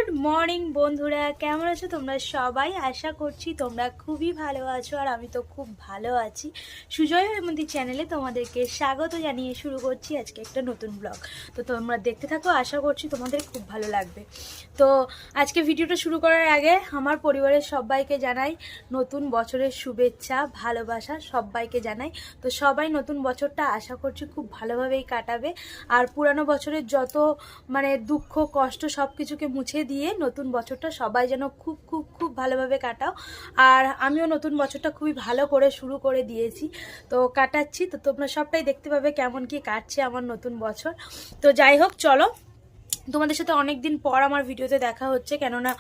Good morning বন্ধুরা, কেমন আছো তোমরা সবাই? আশা করছি তোমরা খুবই ভালো আছো আর আমি তো খুব ভালো আছি। সুজয় হেমন্তী চ্যানেলে তোমাদেরকে স্বাগত জানিয়ে শুরু করছি আজকে একটা নতুন ব্লগ। তো তোমরা দেখতে থাকো, আশা করছি তোমাদের খুব ভালো লাগবে। তো আজকে ভিডিওটা শুরু করার আগে আমার পরিবারের সবাইকে জানাই নতুন বছরের শুভেচ্ছা, ভালোবাসা সবাইকে জানাই। তো সবাই নতুন বছরটা আশা করছি খুব ভালোভাবেই কাটাবে আর পুরানো বছরের যত দুঃখ কষ্ট সব কিছুকে মুছে দিয়ে নতুন বছরটা সবাই যেন খুব খুব খুব ভালোভাবে কাটাও। আর আমিও নতুন বছরটা খুবই ভালো করে শুরু করে দিয়েছি, তো কাটাচ্ছি। তো তোমরা সবটাই দেখতে পাবে কেমন কি কাটছে আমার নতুন বছর। তো যাই হোক, চলো তোমাদের সাথে অনেক দিন পর আমার ভিডিওতে দেখা হচ্ছে, কেননা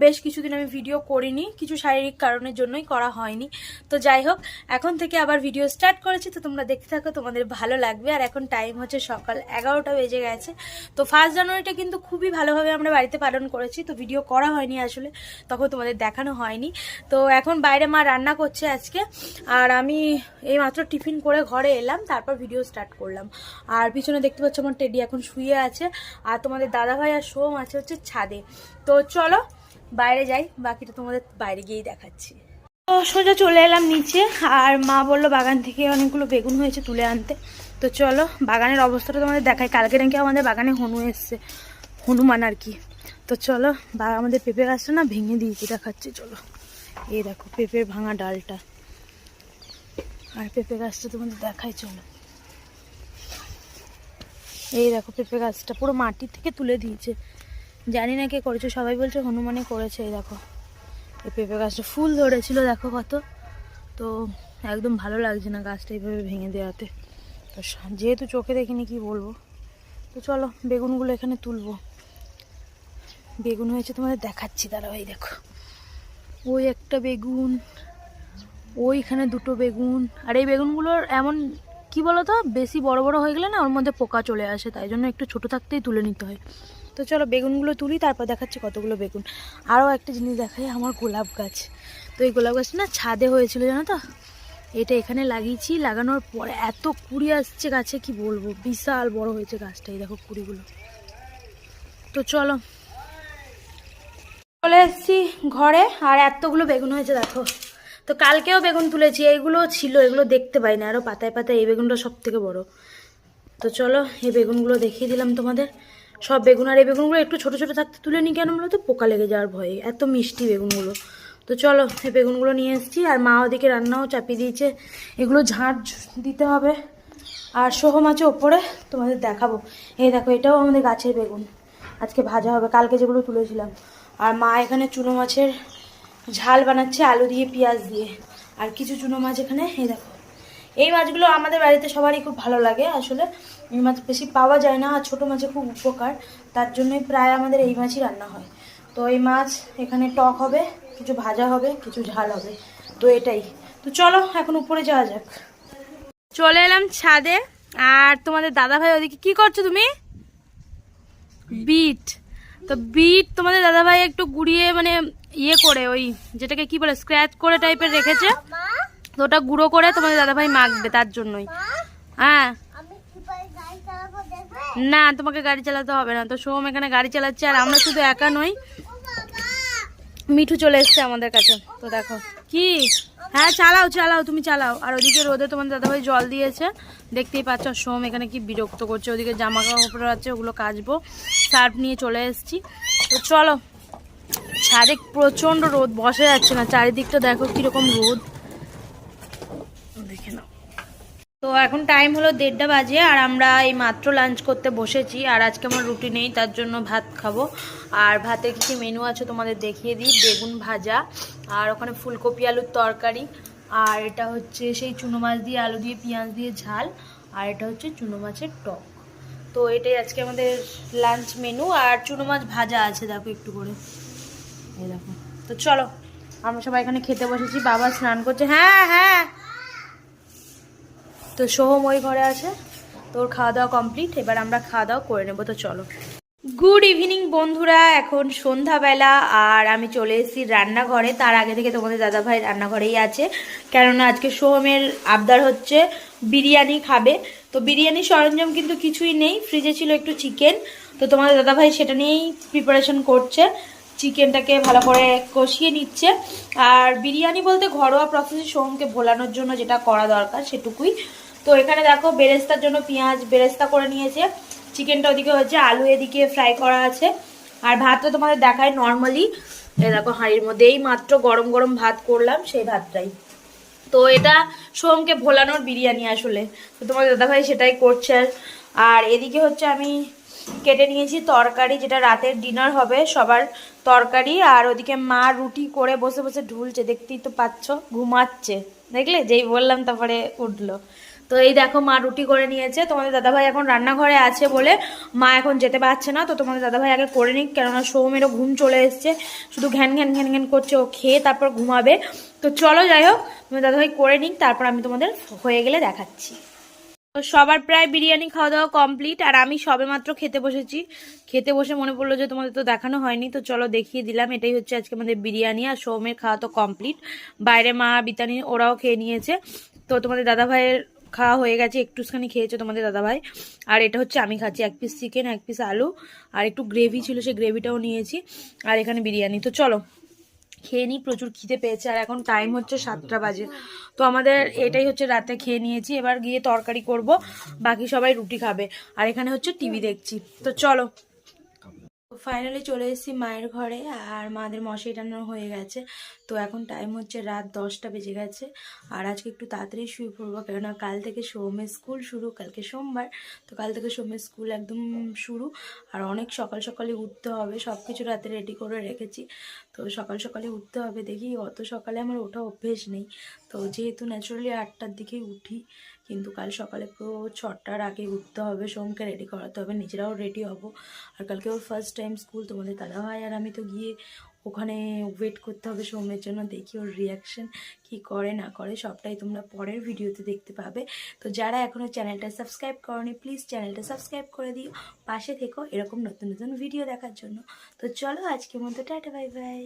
বেশ কিছুদিন আমি ভিডিও করিনি, কিছু শারীরিক কারণের জন্যই করা হয়নি। তো যাই হোক, এখন থেকে আবার ভিডিও স্টার্ট করেছি, তো তোমরা দেখতে থাকো, তোমাদের ভালো লাগবে। আর এখন টাইম হচ্ছে সকাল 11টা বেজে গেছে। তো 1 জানুয়ারিটা কিন্তু খুবই ভালোভাবে আমরা বাড়িতে পালন করেছি, তো ভিডিও করা হয়নি আসলে, তখন তোমাদের দেখানো হয়নি। তো এখন বাইরে মা রান্না করছে আজকে, আর আমি এই মাত্র টিফিন করে ঘরে এলাম, তারপর ভিডিও স্টার্ট করলাম। আর পিছনে দেখতে পাচ্ছ আমার টেডি এখন শুয়ে আছে, আর তোমাদের দাদাভাই আর সোম আছে হচ্ছে ছাদে। তো চলো বাইরে যাই, বাকিটা তোমাদের বাইরে গিয়েই দেখাচ্ছি। তো সোজা চলে এলাম নিচে, আর মা বললো বাগান থেকে অনেকগুলো বেগুন হয়েছে তুলে আনতে। তো চলো বাগানের অবস্থাটা তোমাদের দেখাই। কালকে নাকি আমাদের বাগানে এসছে, হনুমান আর কি। তো চলো, আমাদের পেঁপে গাছটা না ভেঙে দিয়েছি, দেখাচ্ছি চলো। এই দেখো পেঁপের ভাঙা ডালটা, আর পেঁপে গাছটা তোমাদের দেখাই চলো। এই দেখো পেঁপে গাছটা পুরো মাটি থেকে তুলে দিয়েছে, জানি না কে করেছে, সবাই বলছে হনুমানে করেছে। এই দেখো এই পেঁপে গাছটা ফুল ধরেছিল, দেখো কত। তো একদম ভালো লাগছে না গাছটা এইভাবে ভেঙে দেওয়াতে। তো যেহেতু চোখে দেখিনি কি বলবো। তো চলো বেগুনগুলো এখানে তুলবো। বেগুন হয়েছে তোমাদের দেখাচ্ছি, দাঁড়াও। এই দেখো ওই একটা বেগুন, ওইখানে দুটো বেগুন। আর এই বেগুনগুলোর এমন কি বলতো, বেশি বড় বড় হয়ে গেলে না ওর মধ্যে পোকা চলে আসে, তাই জন্য একটু ছোট থাকতেই তুলে নিতে হয়। তো চলো বেগুনগুলো তুলি, তারপর দেখাচ্ছি কতগুলো বেগুন। আরও একটা জিনিস দেখাই, আমার গোলাপ গাছ। তো এই গোলাপ গাছটা না ছাদে হয়েছিল জানো তো, এটা এখানে লাগিয়েছি, লাগানোর পরে এত কুড়ি আসছে গাছে কি বলবো, বিশাল বড় হয়েছে গাছটা। এই দেখো কুড়িগুলো। তো চলো চলে এসেছি ঘরে, আর এতগুলো বেগুন হয়েছে দেখো। তো কালকেও বেগুন তুলেছি, এইগুলো ছিল, এগুলো দেখতে পাই না, আরও পাতায় পাতায় এই বেগুনটা সব থেকে বড়। তো চলো এই বেগুনগুলো দেখিয়ে দিলাম তোমাদের, সব বেগুন। আর এই বেগুনগুলো একটু ছোট ছোট থাকতে তুলে নিই, কেন বলো তো, পোকা লেগে যাওয়ার ভয়ে, এত মিষ্টি বেগুনগুলো। তো চলো এই বেগুনগুলো নিয়ে এসেছি, আর মা ওদিকে রান্নাও চাপিয়ে দিয়েছে, এগুলো ঝাঁট দিতে হবে। আর সোহম আছে ওপরে, তোমাদের দেখাবো। এই দেখো এটাও আমাদের গাছের বেগুন, আজকে ভাজা হবে, কালকে যেগুলো তুলেছিলাম। আর মা এখানে চুনো মাছের ঝাল বানাচ্ছে আলু দিয়ে পেঁয়াজ দিয়ে, আর কিছু চুনো মাছ এখানে। এই দেখো এই মাছগুলো আমাদের বাড়িতে সবারই খুব ভালো লাগে, আসলে এই মাছ বেশি পাওয়া যায় না, আর ছোটো মাছে খুব উপকার, তার জন্যই প্রায় আমাদের এই মাছই রান্না হয়। তো এই মাছ এখানে টক হবে, কিছু ভাজা হবে, কিছু ঝাল হবে, তো এটাই। তো চলো এখন উপরে যাওয়া যাক। চলে এলাম ছাদে, আর তোমাদের দাদাভাই ওদিকে কি করছো তুমি? বিট। তো বিট তোমাদের দাদাভাই একটু গুঁড়িয়ে ইয়ে করে, ওই যেটাকে কি বলে স্ক্র্যাচ করে টাইপের রেখেছে, তো ওটা গুঁড়ো করে তোমাদের দাদাভাই মাখবে, তার জন্যই। হ্যাঁ না, তোমাকে গাড়ি চালাতে হবে না। তো সোম এখানে গাড়ি চালাচ্ছে, আর আমরা শুধু একা নই, মিঠু চলে এসছে আমাদের কাছে। তো দেখো কি, হ্যাঁ চালাও চালাও, তুমি চালাও। আর ওদিকে রোদে তোমাদের দাদাভাই জল দিয়েছে, দেখতেই পাচ্ছ। সোম এখানে কি বিরক্ত করছে, ওদিকে জামা কাপড় আছে, ওগুলো কাচবো, সার্ফ নিয়ে চলে এসেছি। তো চলো, ছাদে প্রচণ্ড রোদ, বসে যাচ্ছে না, চারিদিকটা দেখো কিরকম রোদ, দেখে নাও। তো এখন টাইম হলো 1:30 বাজে, আর আমরা এই মাত্র লাঞ্চ করতে বসেছি। আর আজকে আমার রুটি নেই, তার জন্য ভাত খাবো। আর ভাতে কী মেনু আছে তোমাদের দেখিয়ে দিই। বেগুন ভাজা, আর ওখানে ফুলকপি আলুর তরকারি, আর এটা হচ্ছে সেই চুনো মাছ দিয়ে আলু দিয়ে পেঁয়াজ দিয়ে ঝাল, আর এটা হচ্ছে চুনো মাছের টক। তো এটাই আজকে আমাদের লাঞ্চ মেনু। আর চুনো মাছ ভাজা আছে দেখো একটু করে, এই দেখো। তো চলো আমরা সবাই এখানে খেতে বসেছি, বাবা স্নান করছে। হ্যাঁ হ্যাঁ। তো সোহম ওই ঘরে আছে, তোর খাওয়া দাওয়া কমপ্লিট, এবার আমরা খাওয়া দাওয়া করে নেবো। তো চলো। গুড ইভিনিং বন্ধুরা, এখন সন্ধ্যাবেলা, আর আমি চলে এসেছি রান্নাঘরে। তার আগে থেকে তোমাদের দাদাভাই রান্নাঘরেই আছে, কেননা আজকে সোহমের আবদার হচ্ছে বিরিয়ানি খাবে। তো বিরিয়ানির সরঞ্জাম কিন্তু কিছুই নেই, ফ্রিজে ছিল একটু চিকেন, তো তোমাদের দাদাভাই সেটা নিয়েই প্রিপারেশন করছে, চিকেনটাকে ভালো করে কষিয়ে নিচ্ছে। আর বিরিয়ানি বলতে ঘরোয়া প্রসেসে সোমকে ভোলানোর জন্য যেটা করা দরকার সেটুকুই। তো এখানে দেখো বেরেস্তার জন্য পেঁয়াজ বেরেস্তা করে নিয়েছে, চিকেনটা ওদিকে হচ্ছে, আলু এদিকে ফ্রাই করা আছে। আর ভাতটা তোমাদের দেখায় নর্মালি, দেখো হাঁড়ির মধ্যে এই মাত্র গরম গরম ভাত করলাম, সেই ভাতটাই। তো এটা সোমকে ভোলানোর বিরিয়ানি আসলে, তো তোমাদের দাদাভাই সেটাই করছে। আর এদিকে হচ্ছে আমি কেটে নিয়েছি তরকারি, যেটা রাতের ডিনার হবে সবার তরকারি। আর ওদিকে মা রুটি করে বসে বসে ঢুলছে, দেখতেই তো পাচ্ছ, ঘুমাচ্ছে, দেখলে যেই বললাম তারপরে উঠলো। তো এই দেখো মা রুটি করে নিয়েছে, তোমাদের দাদাভাই এখন রান্নাঘরে আছে বলে মা এখন যেতে পারছে না। তো তোমাদের দাদাভাই আগে করে নিক, কেননা সৌমেরও ঘুম চলে এসছে, শুধু ঘ্যান ঘ্যান ঘ্যান ঘ্যান করছে, ও খেয়ে তারপর ঘুমাবে। তো চলো যাই হোক, তোমাদের দাদাভাই করে নিক, তারপর আমি তোমাদের হয়ে গেলে দেখাচ্ছি। সবার প্রায় বিরিয়ানি খাওয়া দাওয়া কমপ্লিট, আর আমি সবেমাত্র খেতে বসেছি। খেতে বসে মনে পড়লো যে তোমাদের তো দেখানো হয়নি, তো চলো দেখিয়ে দিলাম। এটাই হচ্ছে আজকে আমাদের বিরিয়ানি, আর সৌমের খাওয়া তো কমপ্লিট। বাইরে মা বিতানি ওরাও খেয়ে নিয়েছে। তো তোমাদের দাদাভাইয়ের খাওয়া হয়ে গেছে, একটুখানি খেয়েছে তোমাদের দাদাভাই। আর এটা হচ্ছে আমি খাচ্ছি, 1 পিস চিকেন 1 পিস আলু আর একটু গ্রেভি ছিল, সেই গ্রেভিটাও নিয়েছি। আর এখানে বিরিয়ানি। তো চলো খেয়ে নিই, প্রচুর খিদে পেয়েছে। আর এখন টাইম হচ্ছে 7টা বাজে। তো আমাদের এটাই হচ্ছে রাতে খেয়ে নিয়েছি, এবার গিয়ে তরকারি করব, বাকি সবাই রুটি খাবে। আর এখানে হচ্ছে টিভি দেখছি। তো চলো ফাইনালি চলে এসেছি মায়ের ঘরে, আর মাদের মশারি টানানো হয়ে গেছে। তো এখন টাইম হচ্ছে রাত 10টা বেজে গেছে। আর আজকে একটু তাড়াতাড়ি শুয়ে পড়বো, কেননা কাল থেকে সৌমের স্কুল শুরু, কালকে সোমবার। তো কাল থেকে সৌমের স্কুল একদম শুরু, আর অনেক সকাল সকালে উঠতে হবে, সব কিছু রাতে রেডি করে রেখেছি। তো সকাল সকালে উঠতে হবে, দেখি অত সকালে আমার ওঠা অভ্যেস নেই। তো যেহেতু ন্যাচারালি 8টার দিকেই উঠি, কিন্তু কাল সকালে পুরো 6টার আগে উঠতে হবে, সোমকে রেডি করাতে হবে, নিজেরাও রেডি হব। আর কালকে ওর ফার্স্ট টাইম স্কুল, তোমাদের দাদাভাই আর আমি তো গিয়ে ওখানে ওয়েট করতে হবে সোমের জন্য, দেখি ওর রিয়াকশন কি করে না করে, সবটাই তোমরা পরের ভিডিওতে দেখতে পাবে। তো যারা এখনও চ্যানেলটা সাবস্ক্রাইব করনি, প্লিজ চ্যানেলটা সাবস্ক্রাইব করে দিও, পাশে থেকো এরকম নতুন নতুন ভিডিও দেখার জন্য। তো চলো আজকের মতো টাটা, বাই বাই।